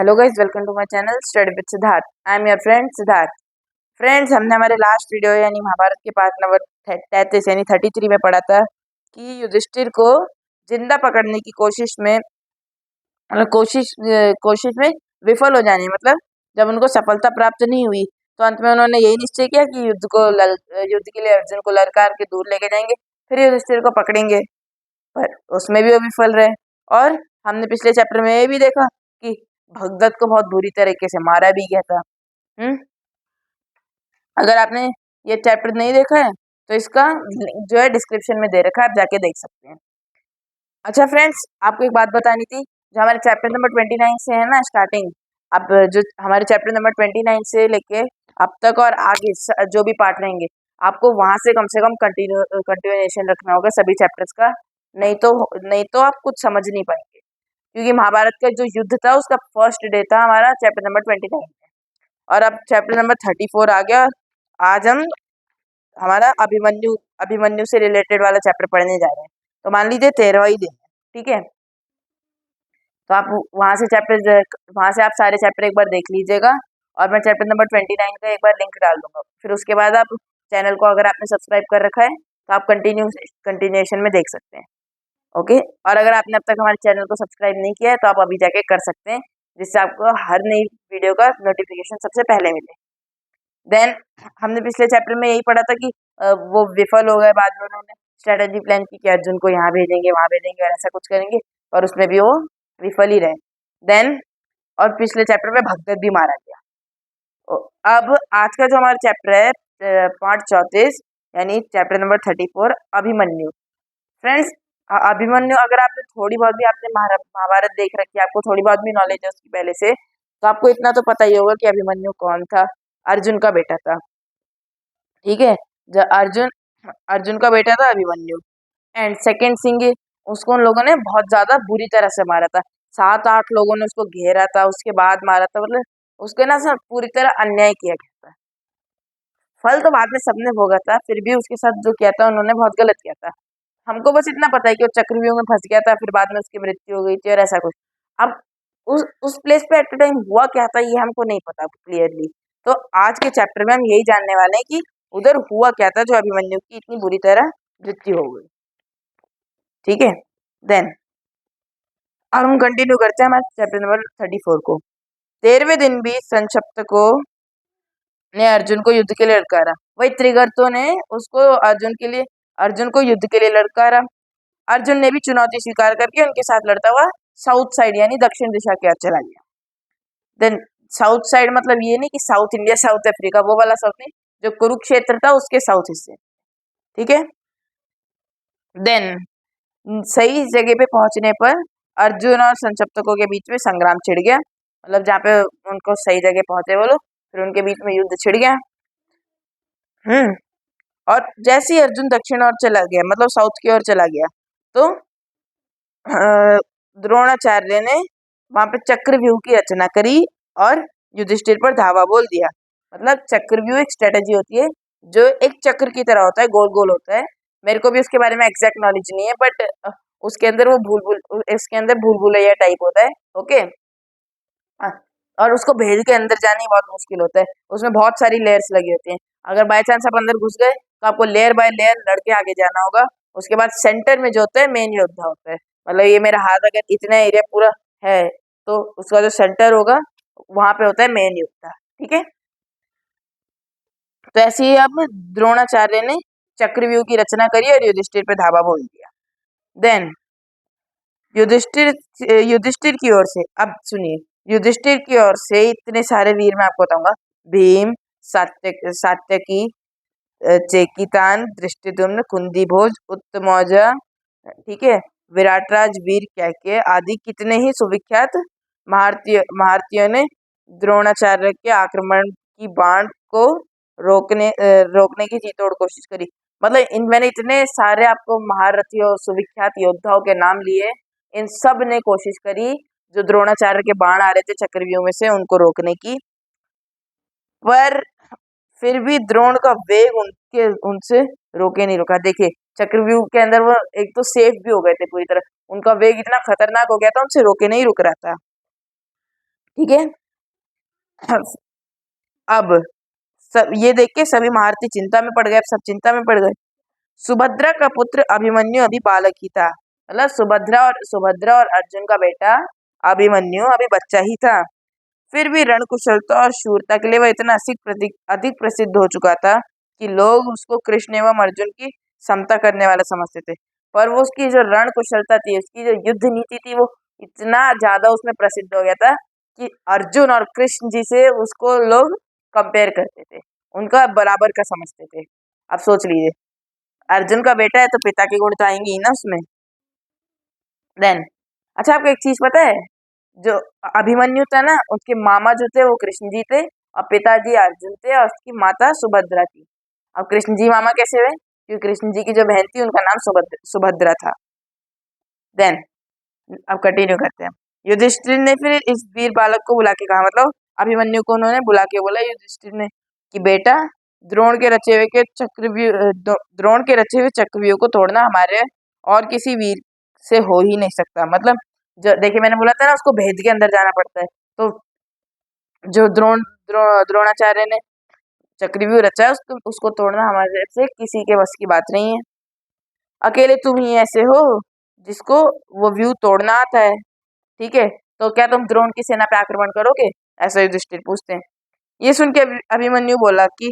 Hello guys, welcome to my channel study with Siddharth. I am your friend Siddharth. Friends, हमने हमारे last video यानी महाभारत के part number 33 यानी 33 में पढ़ा था कि युधिष्ठिर को जिंदा पकड़ने की कोशिश में कोशिश में विफल हो जाने मतलब जब उनको सफलता प्राप्त नहीं हुई तो अंत में उन्होंने यही निश्चय किया कि युद्ध के लिए अर्जुन को ललकार के दूर लेके जाएंगे, फिर युधिष्ठिर को पकड़ेंगे। पर उसमें भी वो विफल रहे। और हमने पिछले चैप्टर में ये भी देखा कि भगदत्त को बहुत बुरी तरीके से मारा भी गया था। अगर आपने ये चैप्टर नहीं देखा है तो इसका लिंक जो है डिस्क्रिप्शन में दे रखा है, आप जाके देख सकते हैं। अच्छा फ्रेंड्स, आपको एक बात बतानी थी। जो हमारे चैप्टर नंबर 29 से है ना स्टार्टिंग, अब जो हमारे चैप्टर नंबर 29 से लेके अब तक और आगे जो भी पार्ट रहेंगे, आपको वहां से कम कंटिन्यूएशन रखना होगा सभी चैप्टर्स का। नहीं तो आप कुछ समझ नहीं पाएंगे, क्योंकि महाभारत का जो युद्ध था उसका फर्स्ट डे था हमारा चैप्टर नंबर 29 में, और अब चैप्टर नंबर 34 आ गया। आज हम हमारा अभिमन्यु अभिमन्यु से रिलेटेड वाला चैप्टर पढ़ने जा रहे हैं। तो मान लीजिए 13वां ही दिन है, ठीक है। तो आप वहां से आप सारे चैप्टर एक बार देख लीजिएगा, और मैं चैप्टर नंबर 29 का एक बार लिंक डाल दूंगा। फिर उसके बाद आप चैनल को अगर आपने सब्सक्राइब कर रखा है तो आप कंटिन्यूएशन में देख सकते हैं। ओके, और अगर आपने अब तक हमारे चैनल को सब्सक्राइब नहीं किया है तो आप अभी जाके कर सकते हैं, जिससे आपको हर नई वीडियो का नोटिफिकेशन सबसे पहले मिले। देन हमने पिछले चैप्टर में यही पढ़ा था कि वो विफल हो गए। बाद में उन्होंने स्ट्रेटेजी प्लान की कि अर्जुन को यहाँ भेजेंगे वहां भेजेंगे और ऐसा कुछ करेंगे, और उसमें भी वो विफल ही रहे। देन और पिछले चैप्टर में भगदत्त भी मारा गया। अब आज का जो हमारा चैप्टर है पार्ट 34 यानी chapter number 34 Abhimanyu. Friends, Abhimanyu अगर आपने थोड़ी बहुत भी आपने महाभारत देख रखी है, आपको थोड़ी बहुत भी नॉलेज है उसकी पहले से, तो आपको इतना तो पता ही होगा कि अभिमन्यु कौन था। अर्जुन का बेटा था, ठीक है। जब अर्जुन का बेटा था अभिमन्यु। एंड सेकेंड सिंह, उसको उन लोगों ने बहुत ज्यादा बुरी तरह से मारा था। 7-8 लोगों ने उसको घेरा था, उसके बाद मारा था। मतलब उसके ना सब पूरी तरह अन्याय किया गया था। फल तो बाद में सबने भोगा था, फिर भी उसके साथ जो किया था उन्होंने बहुत गलत किया था। हमको बस इतना पता है कि वो चक्रव्यूह में फंस गया था, फिर बाद में उसकी मृत्यु हो गई थी और ऐसा कुछ। अब उस प्लेस पे एट द टाइम हुआ क्या था ये हमको नहीं पता क्लियरली। तो आज के चैप्टर में हम यही जानने वाले हैं कि उधर हुआ क्या था जो अभिमन्यु की इतनी बुरी तरह मृत्यु हो गई, ठीक है। देन और हम कंटिन्यू करते हैं हमारे चैप्टर नंबर 34 को। 13वें दिन भी संक्षिप्त ने अर्जुन को युद्ध के लिए ललकारा। वही त्रिगर्तों ने अर्जुन को युद्ध के लिए ललकारा। अर्जुन ने भी चुनौती स्वीकार करके उनके साथ लड़ता हुआ साउथ साइड यानी दक्षिण दिशा की ओर चला गया। देन साउथ साइड मतलब ये नहीं कि साउथ इंडिया साउथ अफ्रीका वो वाला साउथ नहीं, जो कुरुक्षेत्र था उसके साउथ हिस्से, ठीक है। देन सही जगह पे पहुंचने पर अर्जुन और संक्षिप्तकों के बीच में संग्राम छिड़ गया। मतलब जहाँ पे उनको सही जगह पहुंचे वो लोग, फिर उनके बीच में युद्ध छिड़ गया। और जैसे ही अर्जुन दक्षिण ओर चला गया मतलब साउथ की ओर चला गया, तो द्रोणाचार्य ने वहां पे चक्रव्यूह की रचना करी और युधिष्ठिर पर धावा बोल दिया। मतलब चक्रव्यूह एक स्ट्रेटेजी होती है जो एक चक्र की तरह होता है, गोल गोल होता है। मेरे को भी उसके बारे में एग्जैक्ट नॉलेज नहीं है, बट उसके अंदर भूल भुलैया टाइप होता है, ओके। और उसको भेद के अंदर जाना ही बहुत मुश्किल होता है, उसमें बहुत सारी लेयर्स लगी होती हैं। अगर बाय चांस आप अंदर घुस गए तो आपको लेयर बाय लेयर लड़के आगे जाना होगा। उसके बाद सेंटर में जो होता है मेन योद्धा होता है। मतलब ये मेरा हाथ अगर इतना एरिया पूरा है तो उसका जो सेंटर होगा वहां पे होता है मेन योद्धा, ठीक है। तो ऐसे ही अब द्रोणाचार्य ने चक्रव्यूह की रचना करी और युधिष्ठिर पे धावा बोल दिया। देन युधिष्ठिर की ओर से, अब सुनिए, युधिष्ठिर की ओर से इतने सारे वीर मैं आपको बताऊंगा। भीम, सात्यकी, चेकितान, दृष्टिद्युम्न, कुंतीभोज, उत्तमौजा, ठीक है, विराटराज, वीर कैके आदि कितने ही सुविख्यात महारथियों ने द्रोणाचार्य के आक्रमण की बाण को रोकने की जी तोड़ कोशिश करी। मतलब मैंने इतने सारे आपको महारथियों सुविख्यात योद्धाओं के नाम लिए, इन सब ने कोशिश करी जो द्रोणाचार्य के बाण आ रहे थे चक्रव्यूह में से उनको रोकने की, पर फिर भी द्रोण का वेग उनसे रोके नहीं रुका। देखिए चक्रव्यूह के अंदर वो एक तो सेफ भी हो गए थे पूरी तरह, उनका वेग इतना खतरनाक हो गया था उनसे रोके नहीं रुक रहा था। ठीक है। अब सब ये देख के सभी महारथी चिंता में पड़ गए। अब सब चिंता में पड़ गए। सुभद्रा का पुत्र अभिमन्यु अभी बालक ही था, मतलब सुभद्रा और अर्जुन का बेटा अभिमन्यु अभी बच्चा ही था। फिर भी रण कुशलता और शूरता के लिए वह इतना अधिक प्रसिद्ध हो चुका था कि लोग उसको कृष्ण एवं अर्जुन की समता करने वाला समझते थे। पर वो उसकी जो रण कुशलता थी, उसकी जो युद्ध नीति थी, वो इतना ज्यादा उसमें प्रसिद्ध हो गया था कि अर्जुन और कृष्ण जी से उसको लोग कंपेयर करते थे, उनका बराबर का समझते थे। आप सोच लीजिए, अर्जुन का बेटा है तो पिता के गुण तो आएंगे ही ना उसमें। देन अच्छा, आपको एक चीज पता है, जो अभिमन्यु था ना, उसके मामा जो थे वो कृष्ण जी थे और पिताजी अर्जुन थे और उसकी माता सुभद्रा थी। अब कृष्ण जी मामा कैसे हुए? क्योंकि कृष्ण जी की जो बहन थी उनका नाम सुभद्रा था। देन अब कंटिन्यू करते हैं। युधिष्ठिर ने फिर इस वीर बालक को बुला के कहा, मतलब अभिमन्यु को उन्होंने बुला के बोला युधिष्ठिर ने कि बेटा, द्रोण के रचे हुए चक्रव्यूह को तोड़ना हमारे और किसी वीर से हो ही नहीं सकता। मतलब जो देखिए, मैंने बोला था ना, उसको भेद के अंदर जाना पड़ता है। तो जो द्रोणाचार्य ने चक्रव्यूह रचा है, उसको तोड़ना हमारे से किसी के बस की बात नहीं है। अकेले तुम ही ऐसे हो जिसको वो व्यू तोड़ना आता है। ठीक है, तो क्या तुम द्रोण की सेना पे आक्रमण करोगे? ऐसा युधिष्ठिर पूछते हैं। ये सुन के अभिमन्यु बोला कि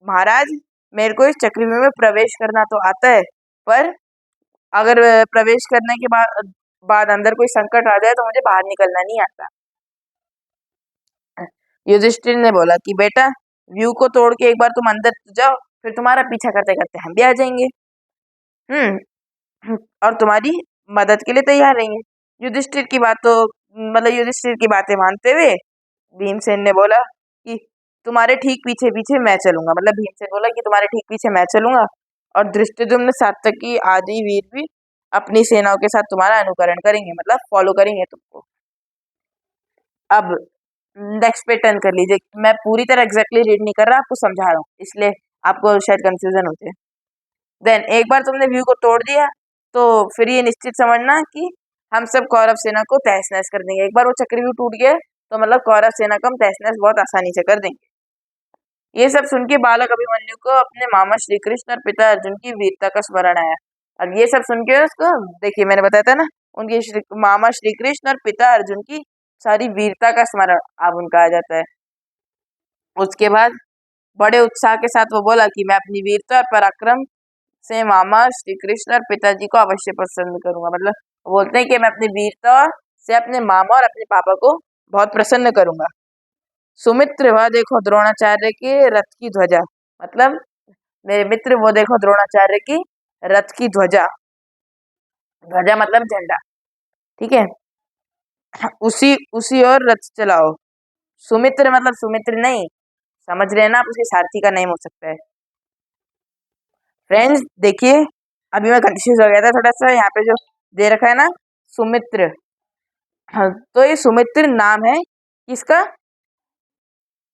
महाराज, मेरे को इस चक्रव्यूह में प्रवेश करना तो आता है, पर अगर प्रवेश करने के बाद अंदर कोई संकट आ जाए तो मुझे बाहर निकलना नहीं आता। युधिष्ठिर ने बोला कि बेटा, व्यू को तोड़ के एक बार तुम अंदर जाओ, फिर तुम्हारा पीछा करते करते हम भी आ जाएंगे। और तुम्हारी मदद के लिए तैयार रहेंगे। युधिष्ठिर की बातें मानते हुए भीमसेन ने बोला कि तुम्हारे ठीक पीछे पीछे मैं चलूंगा। मतलब भीमसेन बोला कि तुम्हारे ठीक पीछे मैं चलूंगा और धृष्टद्युम्न सात्यकी आदि वीर भी अपनी सेनाओं के साथ तुम्हारा अनुकरण करेंगे, मतलब फॉलो करेंगे तुमको। अब नेक्स्ट पे टर्न कर लीजिए। मैं पूरी तरह एग्जैक्टली रीड नहीं कर रहा, आपको समझा रहा हूँ, इसलिए आपको शायद कंफ्यूजन होती है। देन एक बार तुमने व्यू को तोड़ दिया तो फिर ये निश्चित समझना कि हम सब कौरव सेना को तहस नहस कर देंगे। एक बार वो चक्रव्यूह टूट गया तो मतलब कौरव सेना को हम तहस नहस बहुत आसानी से कर देंगे। ये सब सुन के बालक अभिमन्यु को अपने मामा श्री कृष्ण और पिता अर्जुन की वीरता का स्मरण आया। अब ये सब सुन के उसको, देखिए मैंने बताया था ना, उनके मामा श्री कृष्ण और पिता अर्जुन की सारी वीरता का स्मरण अब उनका आ जाता है। उसके बाद बड़े उत्साह के साथ वो बोला कि मैं अपनी वीरता और पराक्रम से मामा श्री कृष्ण और पिताजी को अवश्य प्रसन्न करूंगा। मतलब बोलते हैं कि मैं अपनी वीरता से अपने मामा और अपने पापा को बहुत प्रसन्न करूंगा। सुमित्र, वह देखो द्रोणाचार्य के रथ की ध्वजा। मतलब मेरे मित्र, वो देखो द्रोणाचार्य की रथ की ध्वजा। ध्वजा मतलब झंडा। ठीक है, उसी उसी और रथ चलाओ। सुमित्र मतलब सुमित्र नहीं, समझ रहे हैं ना आप, उसके सारथी का नेम हो सकता है। फ्रेंड्स देखिए, अभी मैं कंफ्यूज हो गया था थोड़ा सा। यहाँ पे जो दे रखा है ना सुमित्र, हाँ, तो ये सुमित्र नाम है किसका?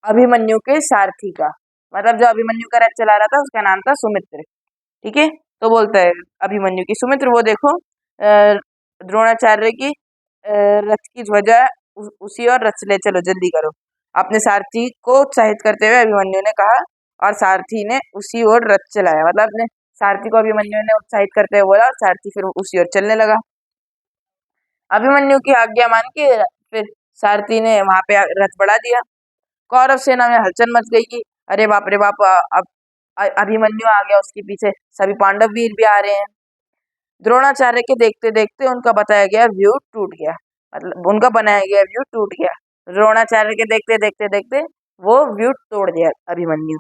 अभिमन्यु के सारथी का। मतलब जो अभिमन्यु का रथ चला रहा था उसका नाम था सुमित्र। ठीक है, तो बोलता है अभिमन्यु की, सुमित्र वो देखो द्रोणाचार्य की रथ की ध्वजा उसी और रथ ले चलो, जल्दी करो। अपने सारथी को उत्साहित करते हुए अभिमन्यु ने कहा और सारथी ने उसी ओर रथ चलाया। मतलब अपने सारथी को अभिमन्यु ने उत्साहित करते हुए बोला और सारथी फिर उसी ओर चलने लगा। अभिमन्यु की आज्ञा मान के फिर सारथी ने वहां पे रथ बढ़ा दिया। कौरव सेना में हलचल मच गई कि अरे बाप रे बाप, अब अभिमन्यु आ गया, उसके पीछे सभी पांडव वीर भी आ रहे हैं। द्रोणाचार्य के देखते देखते उनका बताया गया व्यू टूट गया। मतलब उनका बनाया गया व्यू टूट गया। द्रोणाचार्य के देखते देखते देखते वो व्यू तोड़ दिया अभिमन्यु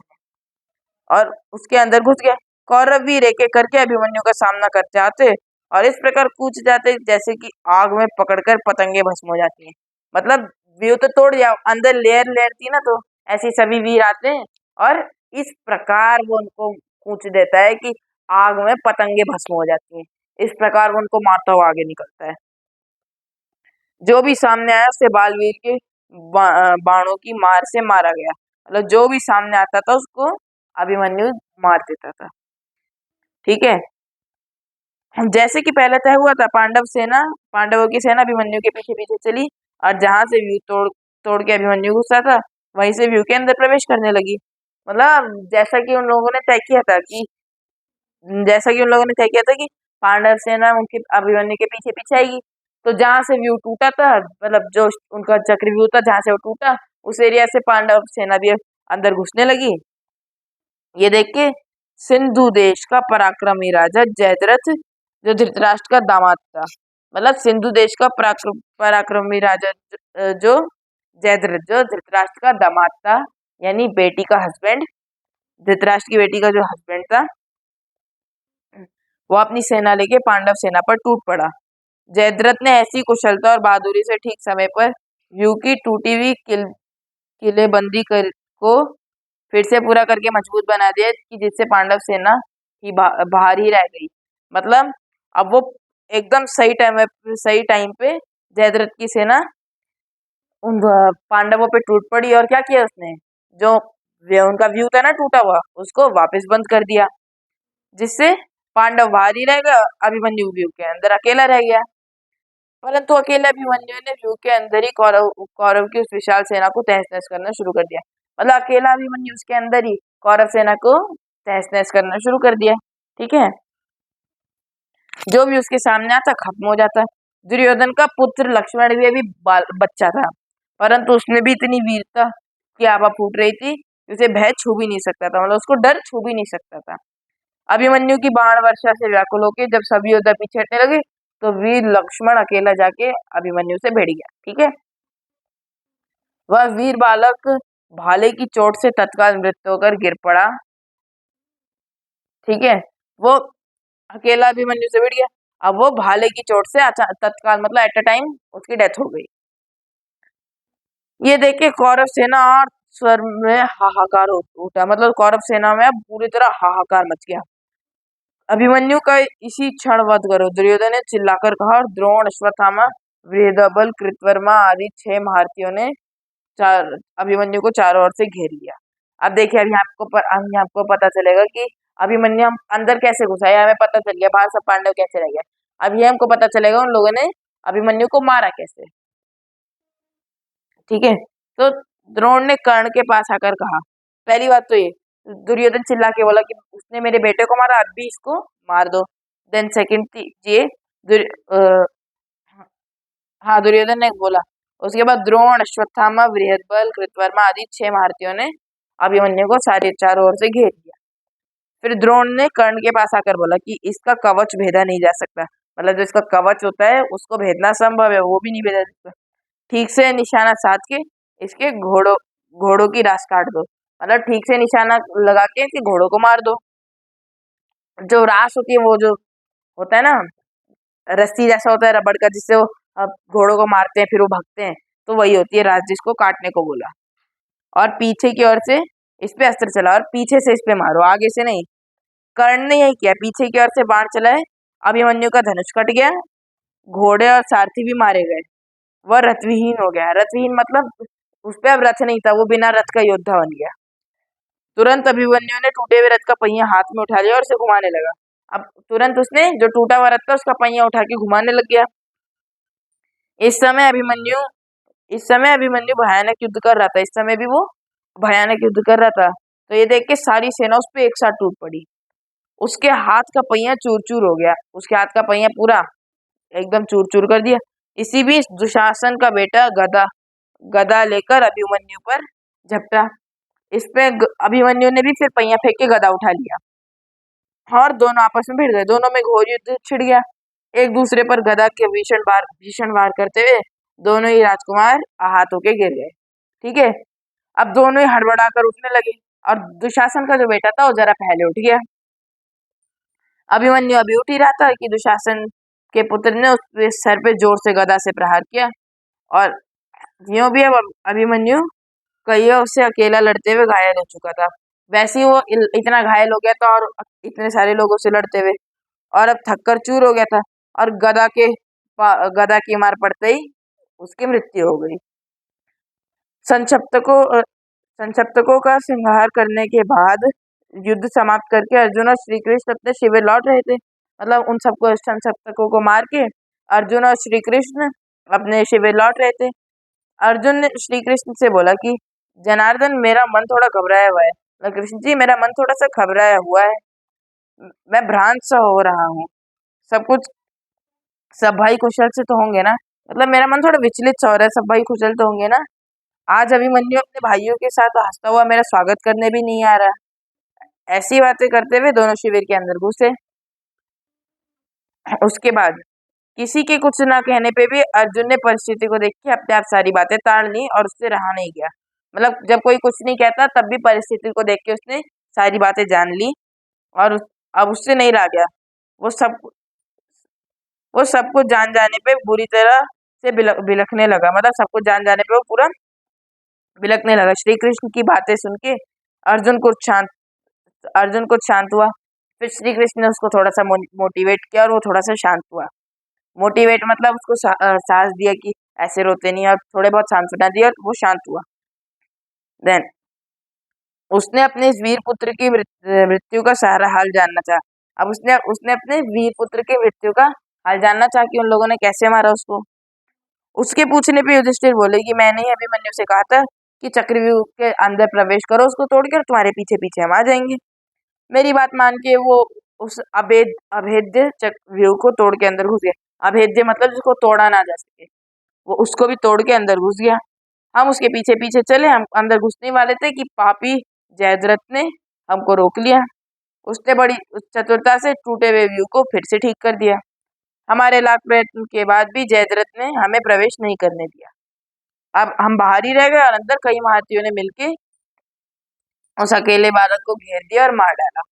और उसके अंदर घुस गया। कौरव वीर एक एक करके अभिमन्यु का सामना करते आते और इस प्रकार कूच जाते जैसे कि आग में पकड़कर पतंगे भस्म हो जाती हैं। मतलब व्यू तो तोड़ दिया, अंदर लेयर लेयर थी ना, तो ऐसे सभी वीर आते हैं और इस प्रकार वो उनको कूच देता है कि आग में पतंगे भस्म हो जाती हैं। इस प्रकार वो उनको मारता हुआ आगे निकलता है। जो भी सामने आया उसे बालवीर के बाणों की मार से मारा गया। मतलब जो भी सामने आता था उसको अभिमन्यु मार देता था। ठीक है, जैसे कि पहले तय हुआ था, पांडवों की सेना अभिमन्यु के पीछे पीछे चली और जहां से व्यू तोड़ के अभिमन्यु घुसा था, वहीं से व्यू के अंदर प्रवेश करने लगी। मतलब जैसा कि उन लोगों ने तय किया था कि पांडव सेना उनके अभिमन्यु के पीछे पीछे आएगी। तो जहां से व्यू टूटा था, मतलब जो उनका चक्रव्यूह था जहां से वो टूटा, उस एरिया से पांडव सेना भी अंदर घुसने लगी। ये देख के सिंधु देश का पराक्रमी राजा जयद्रथ, जो धृतराष्ट्र का दामाद था, मतलब सिंधु देश का पराक्रमी राजा जो जयद्रथ, जो धृतराष्ट्र का दामाद था, यानी बेटी का हस्बैंड, धृतराष्ट्र की बेटी का जो हस्बैंड था, वो अपनी सेना लेके पांडव सेना पर टूट पड़ा। जयद्रथ ने ऐसी कुशलता और बहादुरी से ठीक समय पर व्यू की टूटी हुई किलेबंदी को फिर से पूरा करके मजबूत बना दिया, कि जिससे पांडव सेना ही बाहर ही रह गई। मतलब अब वो एकदम सही टाइम पे जयद्रथ की सेना उन पांडवों पे टूट पड़ी, और क्या किया उसने, जो उनका व्यू था ना टूटा हुआ, उसको वापस बंद कर दिया, जिससे पांडव बाहर ही रह गया, अभिमन्यु व्यू के अंदर अकेला रह गया। परंतु अकेले अभिमन्यु ने व्यू के अंदर ही कौरव की उस विशाल सेना को तहस नहस करना शुरू कर दिया। मतलब अकेला अभिमन्यु उसके अंदर ही कौरव सेना को तहस नहस करना शुरू कर दिया। ठीक है, जो भी उसके सामने आता खत्म हो जाता। दुर्योधन का पुत्र लक्ष्मण भी अभी बच्चा था, परंतु उसमें भी इतनी वीरता की आभा फूट रही थी कि उसे भय छू भी नहीं सकता था, मतलब उसको डर छू भी नहीं सकता था। अभिमन्यु की बाण वर्षा से व्याकुल होकर जब सभी योद्धा पीछे हटने लगे, तो वीर लक्ष्मण अकेला जाके अभिमन्यु से भिड़ गया। ठीक है, वह वीर बालक भाले की चोट से तत्काल मृत्यु होकर गिर पड़ा। ठीक है, वो अकेला अभिमन्यु से भिड़ गया, अब वो भाले की चोट से तत्काल मतलब एट अ टाइम उसकी डेथ हो गई। ये देख के कौरव सेना और स्वर में हाहाकार उठा, मतलब कौरव सेना में पूरी तरह हाहाकार मच गया। अभिमन्यु का इसी क्षण वध करो, दुर्योधन ने चिल्लाकर कहा, और द्रोण, अश्वत्थामा, बृहद्बल, कृतवर्मा आदि 6 महारथियों ने अभिमन्यु को चारों ओर से घेर लिया। अब देखिए, अभी आपको पता चलेगा कि अभिमन्यु हम अंदर कैसे घुसा है, हमें पता चल गया बाहर सब पांडव कैसे रह गए। अब ये हमको पता चलेगा उन लोगों ने अभिमन्यु को मारा कैसे। ठीक है, तो द्रोण ने कर्ण के पास आकर कहा, पहली बात तो ये, दुर्योधन चिल्ला के बोला कि उसने मेरे बेटे को मारा, अब भी इसको मार दो। देन सेकंड ये हाँ, दुर्योधन ने बोला। उसके बाद द्रोण, अश्वत्थामा, बृहद्बल, कृतवर्मा आदि 6 महारथियों ने अभिमन्यु को सारे चारों ओर से घेर लिया। फिर द्रोण ने कर्ण के पास आकर बोला कि इसका कवच भेदा नहीं जा सकता, मतलब जो इसका कवच होता है उसको भेदना संभव है, वो भी नहीं भेदा सकता। ठीक से निशाना साध के इसके घोड़ों की रास काट दो, मतलब ठीक से निशाना लगा के इसके घोड़ों को मार दो। जो रास होती है, वो जो होता है ना, रस्सी जैसा होता है रबड़ का, जिससे वो घोड़ों को मारते हैं फिर वो भागते हैं, तो वही होती है रास, जिसको काटने को बोला। और पीछे की ओर से इस पे अस्त्र चला, और पीछे से इस पे मारो, आगे से नहीं। कर्ण ने यही किया, पीछे की ओर से बाण चलाए, अभिमन्यु का धनुष कट गया, घोड़े और सारथी भी मारे गए, वह रथविहीन हो गया। रथविहीन मतलब उस पे अब रथ नहीं था, वो बिना रथ का योद्धा बन गया। तुरंत अभिमन्यु ने टूटे हुए रथ का पहिया हाथ में उठा लिया और उसे घुमाने लगा। अब तुरंत उसने जो टूटा हुआ रथ था उसका पहिया उठा के घुमाने लग गया। इस समय अभिमन्यु भयानक युद्ध कर रहा था, इस समय भी वो भयानक युद्ध कर रहा था। तो ये देख के सारी सेना उस पे एक साथ टूट पड़ी, उसके हाथ का पहिया चूर चूर हो गया, उसके हाथ का पहिया पूरा एकदम चूर चूर कर दिया। इसी बीच दुशासन का बेटा गदा लेकर अभिमन्यु पर झपटा, इस पे अभिमन्यु ने भी फिर पहिया फेंक के गदा उठा लिया, और दोनों आपस में भिड़ गए। दोनों में घोर युद्ध छिड़ गया, एक दूसरे पर गदा के भीषण वार करते हुए दोनों ही राजकुमार आहत होके गिर गए। ठीक है, अब दोनों ही हड़बड़ा कर उठने लगे, और दुशासन का जो बेटा था वो जरा पहले उठ गया। अभिमन्यु अभी उठ ही रहा था कि दुशासन के पुत्र ने उसके सर पे जोर से गदा से प्रहार किया, और यूं भी अब अभिमन्यु कईयों से अकेला लड़ते हुए घायल हो चुका था। वैसे ही वो इतना घायल हो गया था, और इतने सारे लोगों से लड़ते हुए, और अब थककर चूर हो गया था, और गदा की मार पड़ते ही उसकी मृत्यु हो गई। संक्षिप्तकों का संहार करने के बाद युद्ध समाप्त करके अर्जुन और श्री कृष्ण अपने शिविर लौट रहे थे। मतलब उन सबको संक्षिप्तकों को मार के अर्जुन और श्री कृष्ण अपने शिविर लौट रहे थे। अर्जुन ने श्री कृष्ण से बोला कि जनार्दन, मेरा मन थोड़ा घबराया हुआ है। मतलब कृष्ण जी, मेरा मन थोड़ा सा घबराया हुआ है, मैं भ्रांत सा हो रहा हूँ। सब कुछ, सब भाई कुशल से तो होंगे ना? मतलब मेरा मन थोड़ा विचलित सा हो रहा है, सब भाई कुशल तो होंगे ना? आज अभिमन्यु अपने भाइयों के साथ हंसता हुआ मेरा स्वागत करने भी नहीं आ रहा। ऐसी बातें करते हुए दोनों शिविर के अंदर घुसे। उसके बाद किसी के कुछ ना कहने पे भी अर्जुन ने परिस्थिति को देख के अपने आप सारी बातें ताड़ ली और उससे रहा नहीं गया। मतलब जब कोई कुछ नहीं कहता तब भी परिस्थिति को देख के उसने सारी बातें जान ली और अब उससे नहीं रहा गया। वो सब वो सब कुछ जान जाने पे बुरी तरह से बिलखने लगा। मतलब सब कुछ जान जाने पे वो पूरा बिलखने लगा। श्री कृष्ण की बातें सुन के अर्जुन को शांत अर्जुन कुछ शांत हुआ। फिर श्री कृष्ण ने उसको थोड़ा सा मोटिवेट किया और वो थोड़ा सा शांत हुआ। मोटिवेट मतलब उसको साहस दिया कि ऐसे रोते नहीं, और थोड़े बहुत सांत्वना दी और वो शांत हुआ। देन उसने अपने इस वीर पुत्र की मृत्यु का सारा हाल जानना चाहा। अब उसने उसने अपने वीर पुत्र की मृत्यु का हाल जानना चाहा कि उन लोगों ने कैसे मारा उसको। उसके पूछने पे युधिष्ठिर बोले कि मैंने ही अभिमन्यु से कहा था कि चक्रव्यूह के अंदर प्रवेश करो, उसको तोड़कर तुम्हारे पीछे पीछे हम आ जाएंगे। मेरी बात मान के वो उस अभेद्य चक्रव्यूह को तोड़ के अंदर घुस गया। अभेद्य मतलब जिसको तोड़ा ना जा सके, वो उसको भी तोड़ के अंदर घुस गया। हम उसके पीछे पीछे चले, हम अंदर घुसने वाले थे कि पापी जयद्रथ ने हमको रोक लिया। उसने बड़ी चतुरता से टूटे हुए व्यू को फिर से ठीक कर दिया। हमारे लाख प्रयत्न के बाद भी जयद्रथ ने हमें प्रवेश नहीं करने दिया। अब हम बाहर ही रह गए और अंदर कई महारथियों ने मिलके उस अकेले बालक को घेर दिया और मार डाला।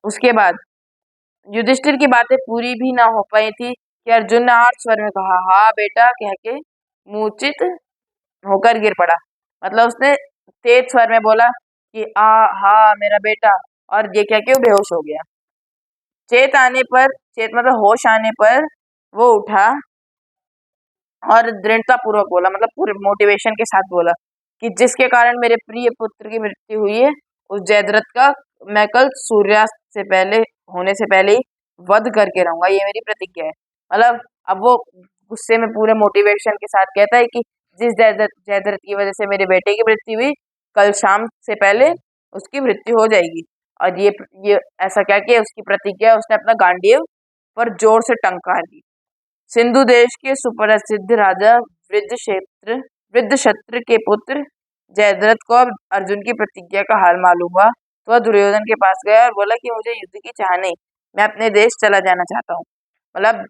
उसके बाद युधिष्ठिर की बातें पूरी भी ना हो पाई थी कि अर्जुन ने आर्त स्वर में कहा, हाँ बेटा, कह के मूर्छित होकर गिर पड़ा। मतलब उसने तेज स्वर में बोला कि आ हा मेरा बेटा, और ये कह के वो बेहोश हो गया। चेत मतलब होश आने पर वो उठा और दृढ़ता पूर्वक बोला, मतलब पूरे मोटिवेशन के साथ बोला कि जिसके कारण मेरे प्रिय पुत्र की मृत्यु हुई है, उस जयद्रथ का मैं कल सूर्यास्त से पहले होने से पहले ही वध करके रहूंगा, ये मेरी प्रतिज्ञा है। मतलब अब वो गुस्से में पूरे मोटिवेशन के साथ कहता है कि जिस जयद्रथ की वजह से मेरे बेटे की मृत्यु हुई, कल शाम से पहले उसकी मृत्यु हो जाएगी। और ये ऐसा क्या कि उसकी प्रतिज्ञा, उसने अपना गांडीव पर जोर से टंकार दी। सिंधु देश के सुप्रसिद्ध राजा वृद्धक्षत्र के पुत्र जयद्रथ को अब अर्जुन की प्रतिज्ञा का हाल मालूम हुआ, तो वह दुर्योधन के पास गया और बोला कि मुझे युद्ध की चाह नहीं, मैं अपने देश चला जाना चाहता हूँ। मतलब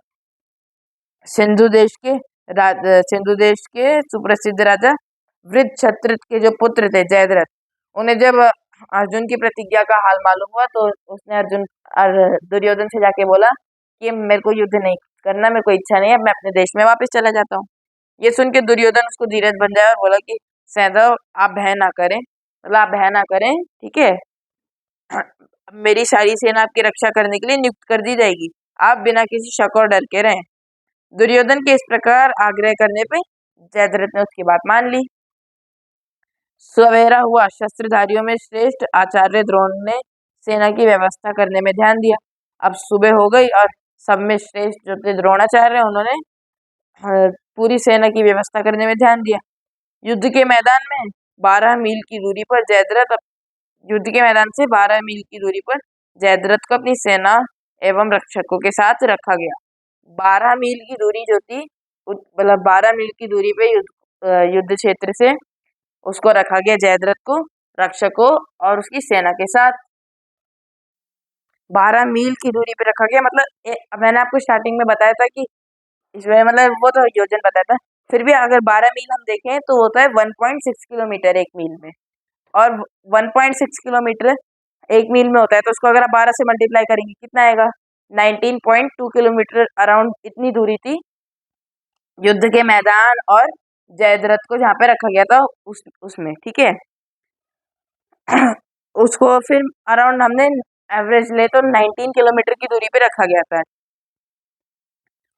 सिंधु देश के सुप्रसिद्ध राजा वृद्धक्षत्र के जो पुत्र थे जयद्रथ, उन्हें जब अर्जुन की प्रतिज्ञा का हाल मालूम हुआ तो उसने दुर्योधन से जाके बोला कि मेरे को युद्ध नहीं करना, मेरे को इच्छा नहीं है, मैं अपने देश में वापस चला जाता हूँ। ये सुन के दुर्योधन उसको धीरज बन जाए और बोला कि सहदेव, आप भय ना करें, मतलब आप भय ना करें, ठीक है? मेरी सारी सेना आपकी रक्षा करने के लिए नियुक्त कर दी जाएगी, आप बिना किसी शक और डर के रहें। दुर्योधन के इस प्रकार आग्रह करने पे जयद्रथ ने उसकी बात मान ली। सवेरा हुआ। शस्त्रधारियों में श्रेष्ठ आचार्य द्रोण ने सेना की व्यवस्था करने में ध्यान दिया। अब सुबह हो गई और सब में श्रेष्ठ जो थे द्रोणाचार्य, उन्होंने पूरी सेना की व्यवस्था करने में ध्यान दिया। युद्ध के मैदान में 12 मील की दूरी पर युद्ध के मैदान से 12 मील की दूरी पर जयद्रथ को अपनी सेना एवं रक्षकों के साथ रखा गया। 12 मील की दूरी जो थी, मतलब 12 मील की दूरी पे युद्ध क्षेत्र से उसको रखा गया, जयद्रथ को, रक्षकों और उसकी सेना के साथ 12 मील की दूरी पे रखा गया। मतलब मैंने आपको स्टार्टिंग में बताया था कि इसमें मतलब वो तो योजन बताया था, फिर भी अगर 12 मील हम देखें तो होता है 1.6 किलोमीटर एक मील में, और 1.6 किलोमीटर एक मील में होता है, तो उसको अगर आप 12 से मल्टीप्लाई करेंगे कितना आएगा? 19.2 किलोमीटर अराउंड इतनी दूरी थी युद्ध के मैदान और जयद्रथ को जहाँ पे रखा गया था उसमें, ठीक है? उसको फिर अराउंड हमने एवरेज ले तो 19 किलोमीटर की दूरी पे रखा गया था,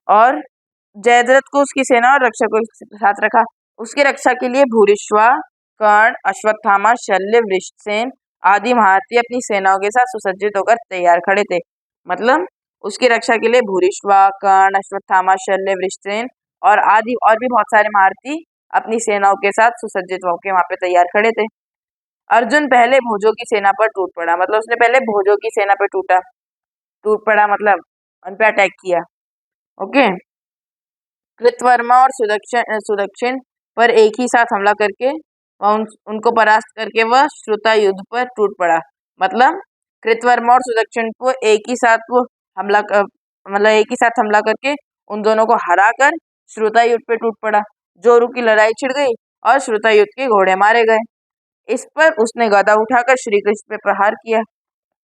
और जयद्रथ को उसकी सेना और रक्षकों के साथ रखा। उसकी रक्षा के लिए भूरिश्वा, कर्ण, अश्वत्थामा, शल्य, वृषसेन आदि महारथी अपनी सेनाओं के साथ सुसज्जित होकर तैयार खड़े थे। मतलब उसकी रक्षा के लिए भूरिश्वा, कर्ण, अश्वत्थामा, शल्य, वृषसेन और आदि और भी बहुत सारे महारथी अपनी सेनाओं के साथ सुसज्जित होकर वहां पे तैयार खड़े थे। अर्जुन पहले भोजों की सेना पर टूट पड़ा, मतलब उसने पहले भोजों की सेना पर टूट पड़ा मतलब उन पे अटैक किया। ओके। कृतवर्मा और सुदक्षिण पर एक ही साथ हमला करके उनको परास्त करके वह श्रुता युद्ध पर टूट पड़ा। मतलब कृतवर्मा और सुदक्षिण को एक ही साथ वो मतलब एक ही साथ हमला करके उन दोनों को हराकर श्रुता युद्ध पे टूट पड़ा। जोरू की लड़ाई छिड़ गई और श्रुता युद्ध के घोड़े मारे गए। इस पर उसने गदा उठाकर श्री कृष्ण पे प्रहार किया,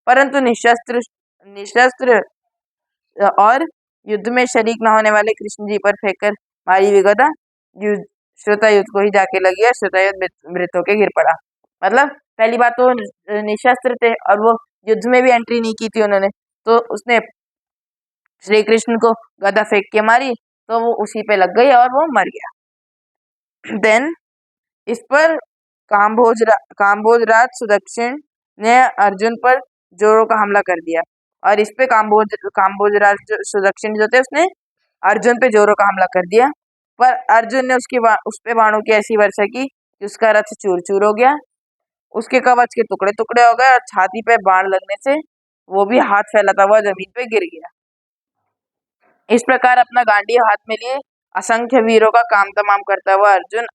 परंतु निशस्त्र और युद्ध में शरीक न होने वाले कृष्ण जी पर फेंककर मारी हुई गदा श्रुतायुध को ही जाके लगी और श्रुतायुध मृत होके गिर पड़ा। मतलब पहली बात तो निशस्त्र थे और वो युद्ध में भी एंट्री नहीं की थी उन्होंने, तो उसने श्री कृष्ण को गदा फेंक के मारी तो वो उसी पे लग गई और वो मर गया। देन इस पर काम्भोजराज सुदक्षिण ने अर्जुन पर जोरों का हमला कर दिया और इस पे काम्भोजराज सुदक्षिण जो थे उसने अर्जुन पे जोरों का हमला कर दिया, पर अर्जुन ने उस पे बाणों की ऐसी वर्षा की कि उसका रथ चूर चूर हो गया, उसके कवच के टुकड़े टुकड़े हो गए और छाती पे बाण लगने से वो भी हाथ फैलाता हुआ जमीन पे गिर गया। इस प्रकार अपना गांडीव हाथ में लिए असंख्य वीरों का काम तमाम करता हुआ अर्जुन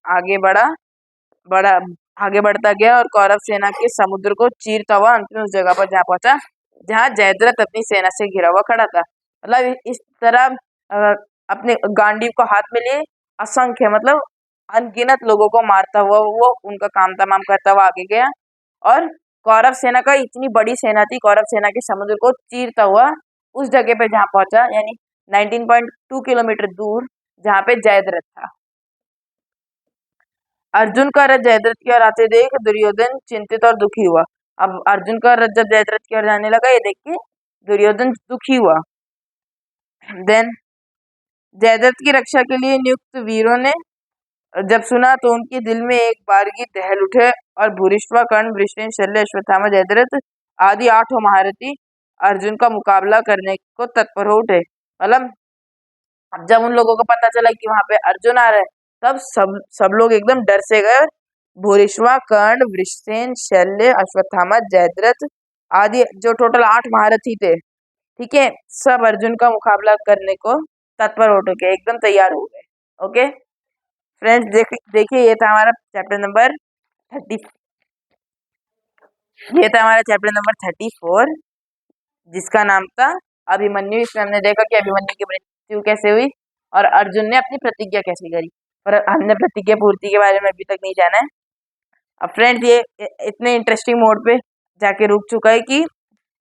आगे बढ़ता गया और कौरव सेना के समुद्र को चीरता हुआ अंतिम उस जगह पर जहाँ पहुंचा जहाँ जयद्रथ अपनी सेना से घिरा हुआ खड़ा था। मतलब इस तरह अपने गांडीव को हाथ में लिए असंख्य मतलब अनगिनत लोगों को मारता हुआ वो उनका काम तमाम करता हुआ आगे गया और कौरव सेना का इतनी बड़ी सेना थी, कौरव सेना के समुद्र को चीरता हुआ उस जगह पे जहाँ पहुंचा, यानी 19.2 किलोमीटर दूर जहाँ पे जयद्रथ था। अर्जुन का रथ जयद्रथ की ओर आते देख दुर्योधन चिंतित और दुखी हुआ। अब अर्जुन का रथ जब जयद्रथ की ओर जाने लगा ये देख के दुर्योधन दुखी हुआ। देन जयद्रथ की रक्षा के लिए नियुक्त वीरों ने जब सुना तो उनके दिल में एक बारगी दहल उठे और भूरिश्वा कर्ण वृषण शल्य अश्वत्थामा जयद्रथ आदि 8 महारथी अर्जुन का मुकाबला करने को तत्पर हो उठे। मतलब अब जब उन लोगों को पता चला कि वहां पे अर्जुन आ रहे हैं तब सब लोग एकदम डर से गए। भूरिश्वा कर्ण वृषसेन शल्य अश्वत्थामा जयद्रथ आदि जो टोटल 8 महारथी थे, ठीक है, सब अर्जुन का मुकाबला करने को तत्पर हो चुके, एकदम तैयार हो गए। ओके फ्रेंड्स, देखिए ये था हमारा चैप्टर नंबर 34 जिसका नाम था अभिमन्यु। इसमें हमने देखा कि अभिमन्यु की मृत्यु कैसे हुई और अर्जुन ने अपनी प्रतिज्ञा कैसे करी, पर हमने प्रतिज्ञा पूर्ति के बारे में अभी तक नहीं जाना है। अब फ्रेंड्स ये इतने इंटरेस्टिंग मोड पे जाके रुक चुका है कि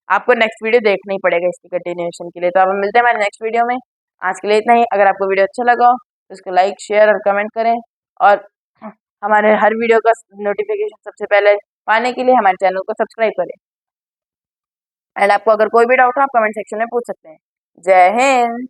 आपको नेक्स्ट वीडियो देखना ही पड़ेगा इसकी कंटिन्यूएशन के लिए। तो अब हम मिलते हैं हमारे नेक्स्ट वीडियो में। आज के लिए इतना ही। अगर आपको वीडियो अच्छा लगा हो तो उसको लाइक शेयर और कमेंट करें और हमारे हर वीडियो का नोटिफिकेशन सबसे पहले पाने के लिए हमारे चैनल को सब्सक्राइब करें। एंड आपको अगर कोई भी डाउट हो आप कमेंट सेक्शन में पूछ सकते हैं। जय हिंद।